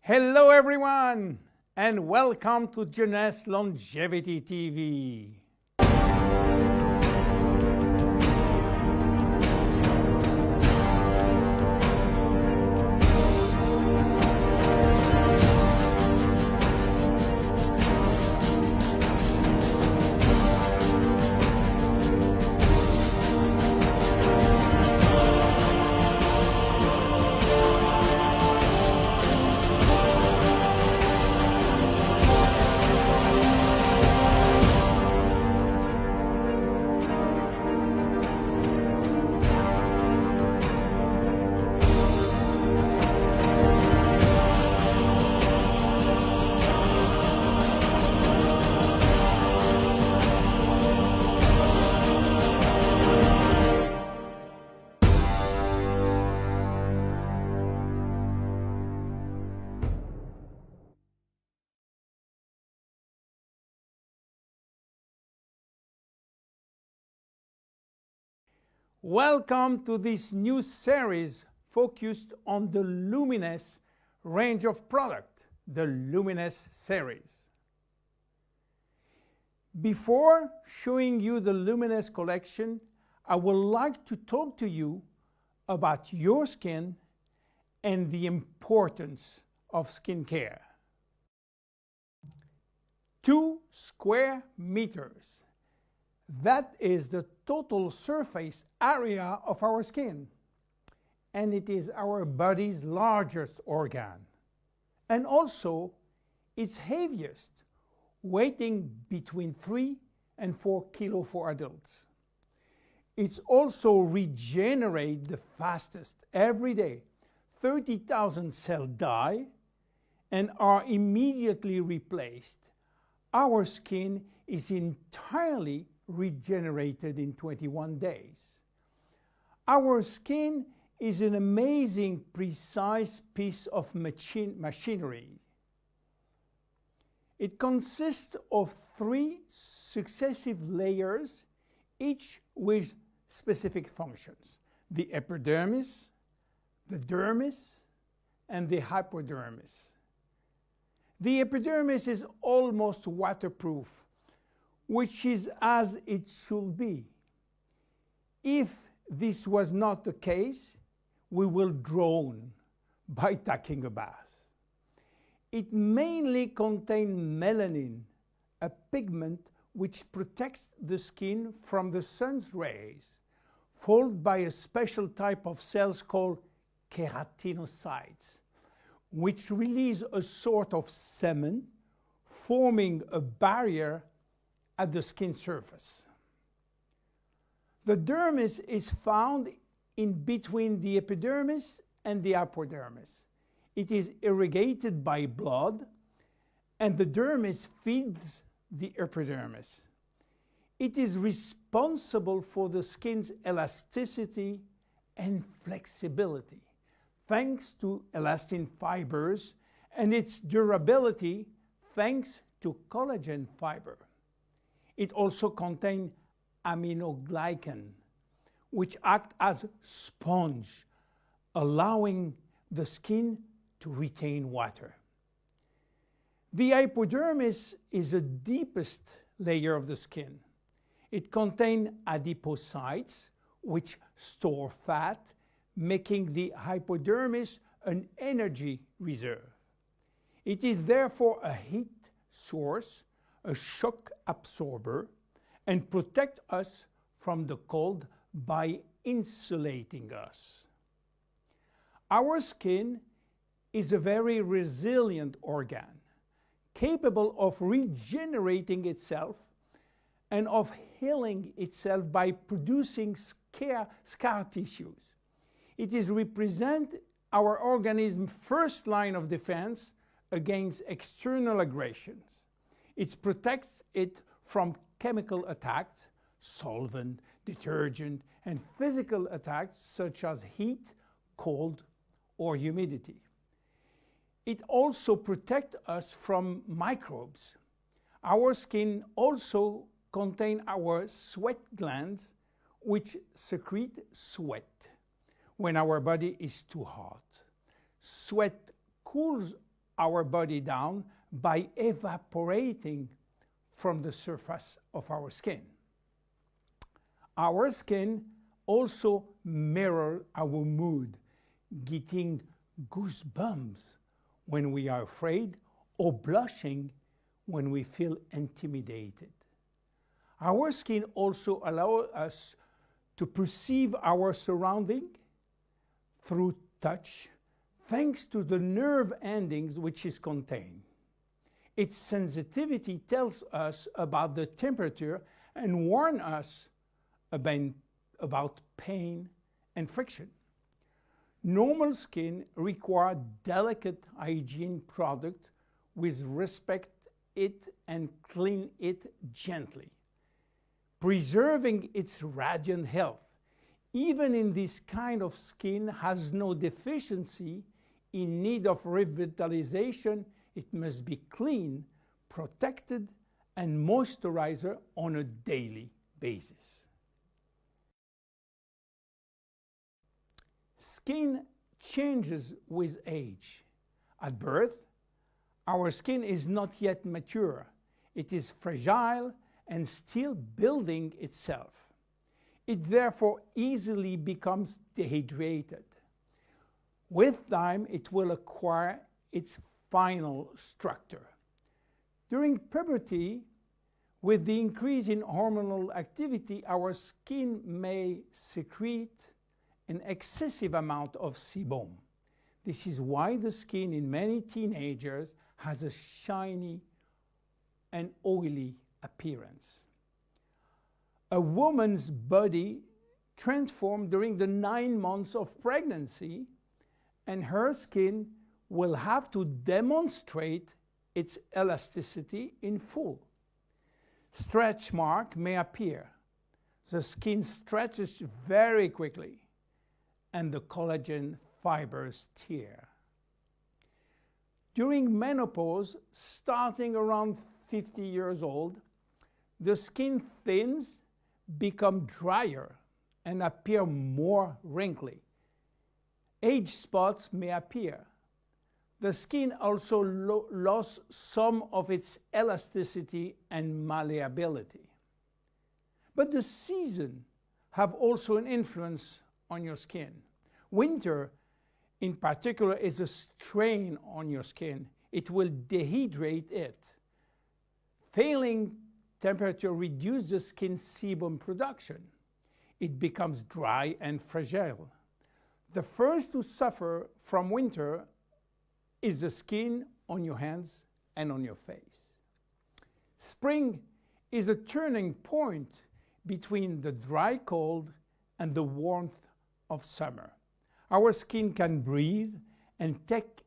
Hello everyone, and welcome to Jeunesse Longevity TV. Welcome to this new series focused on the Luminesce range of product, the Luminesce series. Before showing you the Luminesce collection, I would like to talk to you about your skin and the importance of skincare. 2 square meters. That is the total surface area of our skin, and it is our body's largest organ, and also its heaviest, weighing between 3 and 4 kilos for adults. It's also regenerates the fastest. Every day, 30,000 cells die and are immediately replaced. Our skin is entirely regenerated in 21 days. Our skin is an amazing, precise piece of machinery. It consists of 3 successive layers, each with specific functions: the epidermis, the dermis, and the hypodermis. The epidermis is almost waterproof, which is as it should be. If this was not the case, we will drown by taking a bath. It mainly contains melanin, a pigment which protects the skin from the sun's rays, followed by a special type of cells called keratinocytes, which release a sort of semen, forming a barrier at the skin surface. The dermis is found in between the epidermis and the hypodermis. It is irrigated by blood, and the dermis feeds the epidermis. It is responsible for the skin's elasticity and flexibility, thanks to elastin fibers, and its durability, thanks to collagen fiber. It also contains aminoglycan, which act as sponge, allowing the skin to retain water. The hypodermis is the deepest layer of the skin. It contains adipocytes, which store fat, making the hypodermis an energy reserve. It is therefore a heat source, a shock absorber, and protect us from the cold by insulating us. Our skin is a very resilient organ, capable of regenerating itself and of healing itself by producing scar tissues. It is represent our organism's first line of defense against external aggressions. It protects it from chemical attacks, solvent, detergent, and physical attacks such as heat, cold, or humidity. It also protects us from microbes. Our skin also contains our sweat glands, which secrete sweat when our body is too hot. Sweat cools our body down by evaporating from the surface of our skin. Our skin also mirrors our mood, getting goosebumps when we are afraid or blushing when we feel intimidated. Our skin also allows us to perceive our surrounding through touch, thanks to the nerve endings which is contained. Its sensitivity tells us about the temperature and warns us about pain and friction. Normal skin requires delicate hygiene product with respect it and clean it gently, preserving its radiant health. Even in this kind of skin has no deficiency in need of revitalization, it must be clean, protected, and moisturized on a daily basis. Skin changes with age. At birth, our skin is not yet mature. It is fragile and still building itself. It therefore easily becomes dehydrated. With time, it will acquire its final structure. During puberty, with the increase in hormonal activity, our skin may secrete an excessive amount of sebum. This is why the skin in many teenagers has a shiny and oily appearance. A woman's body transforms during the 9 months of pregnancy, and her skin will have to demonstrate its elasticity in full. Stretch marks may appear. The skin stretches very quickly, and the collagen fibers tear. During menopause, starting around 50 years old, the skin thins, become drier, and appear more wrinkly. Age spots may appear. The skin also lost some of its elasticity and malleability. But the seasons have also an influence on your skin. Winter, in particular, is a strain on your skin. It will dehydrate it. Failing temperature reduces the skin sebum production. It becomes dry and fragile. The first to suffer from winter is the skin on your hands and on your face. Spring is a turning point between the dry cold and the warmth of summer. Our skin can breathe and take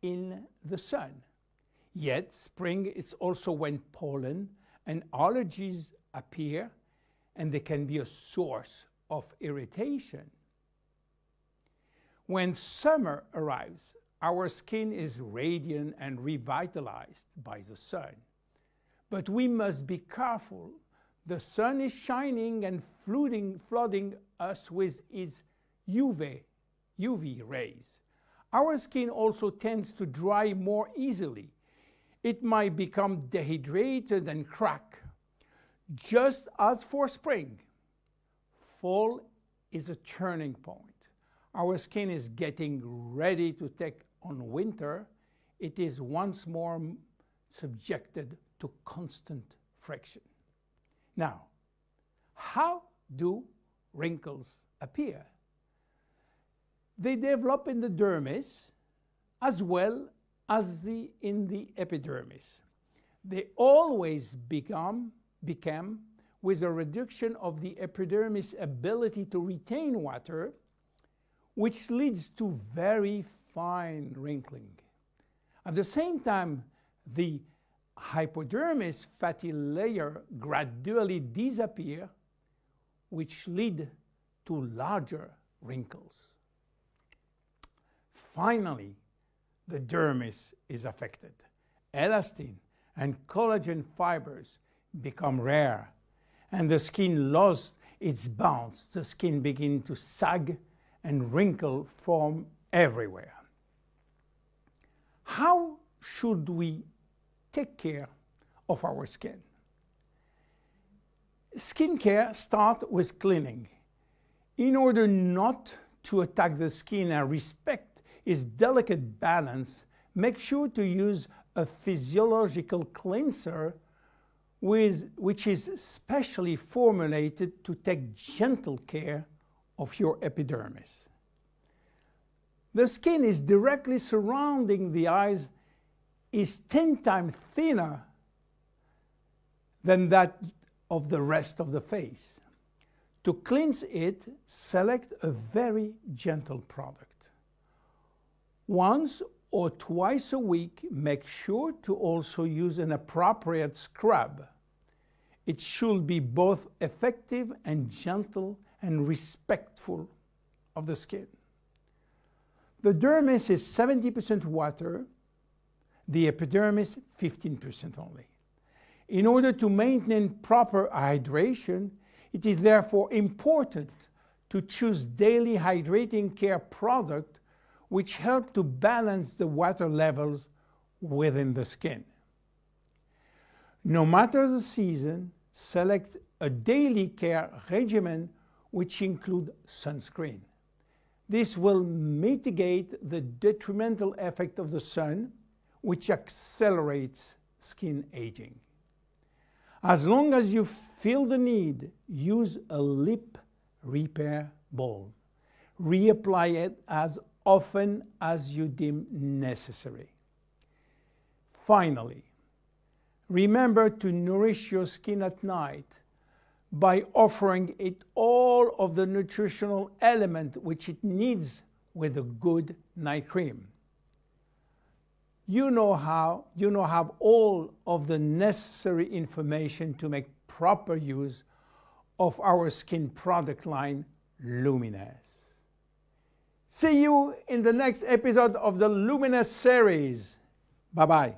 in the sun. Yet spring is also when pollen and allergies appear, and they can be a source of irritation. When summer arrives, our skin is radiant and revitalized by the sun. But we must be careful. The sun is shining and flooding us with its UV rays. Our skin also tends to dry more easily. It might become dehydrated and crack. Just as for spring, fall is a turning point. Our skin is getting ready to take on winter. It is once more subjected to constant friction. Now, how do wrinkles appear? They develop in the dermis as well as in the epidermis. They always became with a reduction of the epidermis' ability to retain water, which leads to very fine wrinkling. At the same time, the hypodermis fatty layer gradually disappear, which lead to larger wrinkles. Finally, the dermis is affected. Elastin and collagen fibers become rare, and the skin loses its bounce. The skin begins to sag and wrinkles form everywhere. how should we take care of our skin? Skincare starts with cleaning. In order not to attack the skin and respect its delicate balance, make sure to use a physiological cleanser which is specially formulated to take gentle care of your epidermis. The skin is directly surrounding the eyes is 10 times thinner than that of the rest of the face. To cleanse it, select a very gentle product. Once or twice a week, make sure to also use an appropriate scrub. It should be both effective and gentle and respectful of the skin. The dermis is 70% water, the epidermis 15% only. In order to maintain proper hydration, it is therefore important to choose daily hydrating care products which help to balance the water levels within the skin. No matter the season, select a daily care regimen which includes sunscreen. This will mitigate the detrimental effect of the sun, which accelerates skin aging. As long as you feel the need, use a lip repair balm. Reapply it as often as you deem necessary. Finally, remember to nourish your skin at night by offering it all of the nutritional element which it needs with a good night cream. You now have all of the necessary information to make proper use of our skin product line, Luminesce. See you in the next episode of the Luminesce series. Bye-bye.